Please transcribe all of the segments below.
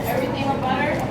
Everything with butter?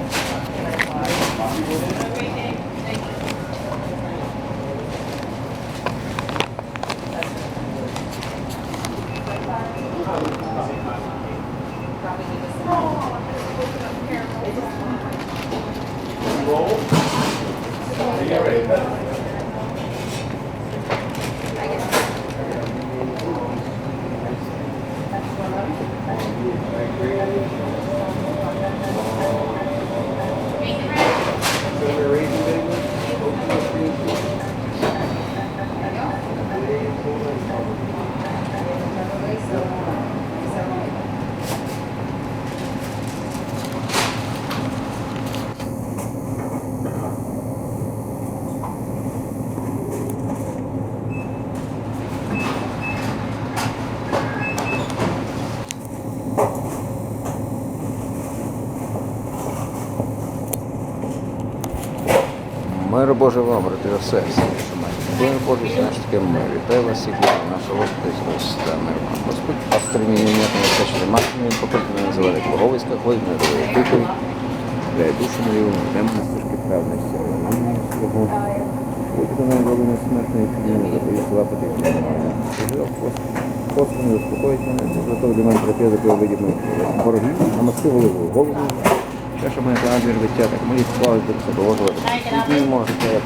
Мир Божий вам, брати і сестри, що маєте. Мир Божий, все ж таки мир. Вітаю вас всіх, нашого Господа Ісуса, мир вам. Господь, пастор мені нетного священного матері, покольте мене називали Боговиська, хвиль, не дає титуль, для душу мою, йдемо на стежки праведності, амінь свого. Будьте до мене головне смертної підняли, за твої слова потрібні. Господи, не успокоїть мене, за того для мене терапія, за твою видібну боргів, намасти голову. Те, що мене радіо життя, так мої слави до себе готувати. Не можете, я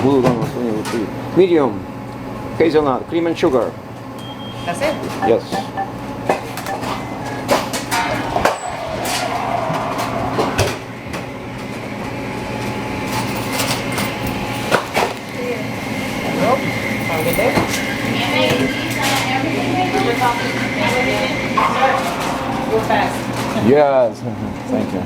буду вам на своїй руці. Medium, hazelnut, cream and sugar. That's it? Yes. Nope. I'll get there. Go fast. Yes. Thank you.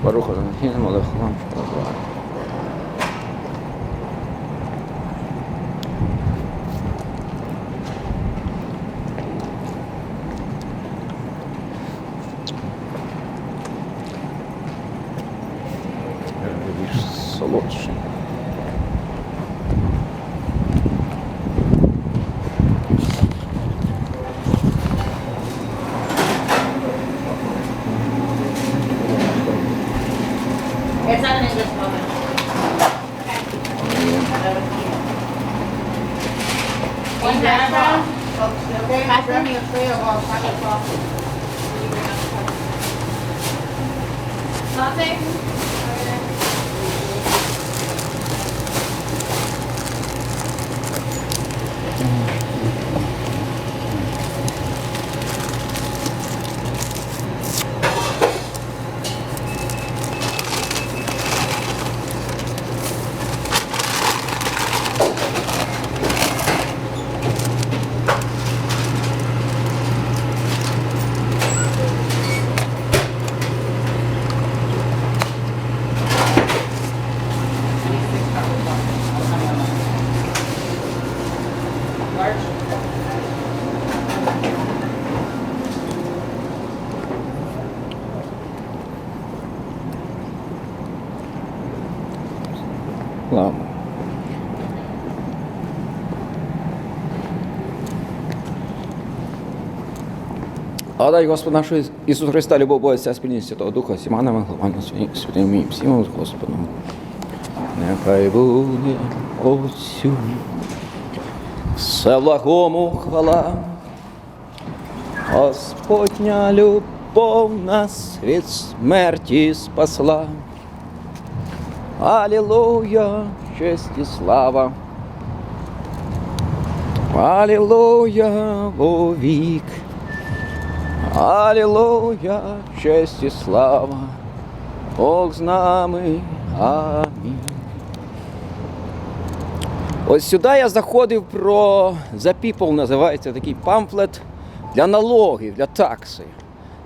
Баруха Занахіна, Олег Хлам, більш солодший. It's not an English moment. One hash brown. Okay, grab me a tray of chocolate sauce. Latte? Ладно. А дай Господь наш Ісус Христа, любов Бога, Отця, спільність Святого Духа, всіма нами, главально святим ім'ям, всім Господом. Нехай буде Отцю всеблагому хвала, Господня любов нас від смерті спасла. Алілуя, честь і слава. Алілуя, вовік. Алілуя, честь і слава. Бог з нами. Амінь. Ось сюди я заходив про The People, називається такий памфлет для налогів, для такси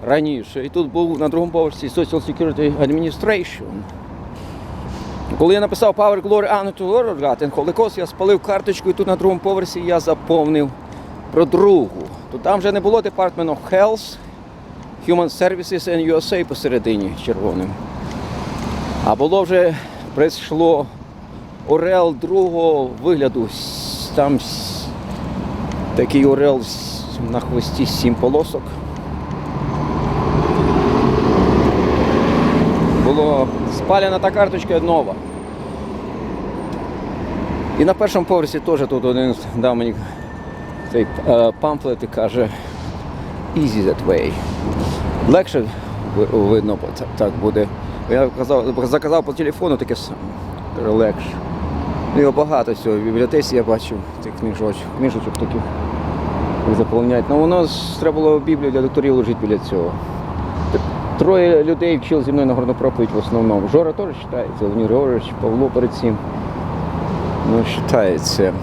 раніше. І тут був на другому поверсі Social Security Administration. Коли я написав Power Glory Honor to Lord God and Holocaust, я спалив карточку і тут на другому поверсі я заповнив про другу. То там вже не було Department of Health, Human Services and USA посередині червоним. А було вже, прийшло орел другого вигляду, там такий орел на хвості 7 полосок. Була спалена та карточка нова. І на першому поверсі теж тут один дав мені цей памфлет і каже easy that way. Легше видно, так буде. Я заказав по телефону таке саме. Легше. Його багато всього. В бібліотеці я бачив цих книжочок таких заповняють. Ну воно треба було Біблію для докторів лежить біля цього. 3 людей вчили зі мною нагорну проповідь в основному. Жора теж вважається, Леонід Григорович, Павло перед цим. Ну, вважається.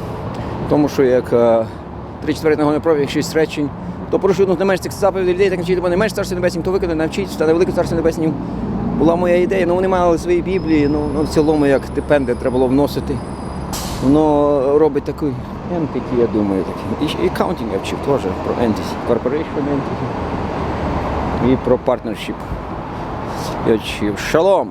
Тому що як 3/4 нагорної проповідь, 6 речень, то порушують не менш цих заповідей людей, так навчити, бо не менш Царство Небеснім, то виконати, навчить, стане великим Царство Небеснім. Була моя ідея, ну вони мали свої Біблії, ну в цілому як депендент треба було вносити. Воно робить такий entity, я думаю, такий. І accounting я вчив теж про entity, corporation entity. І про partnership. Я вчив. Шалом!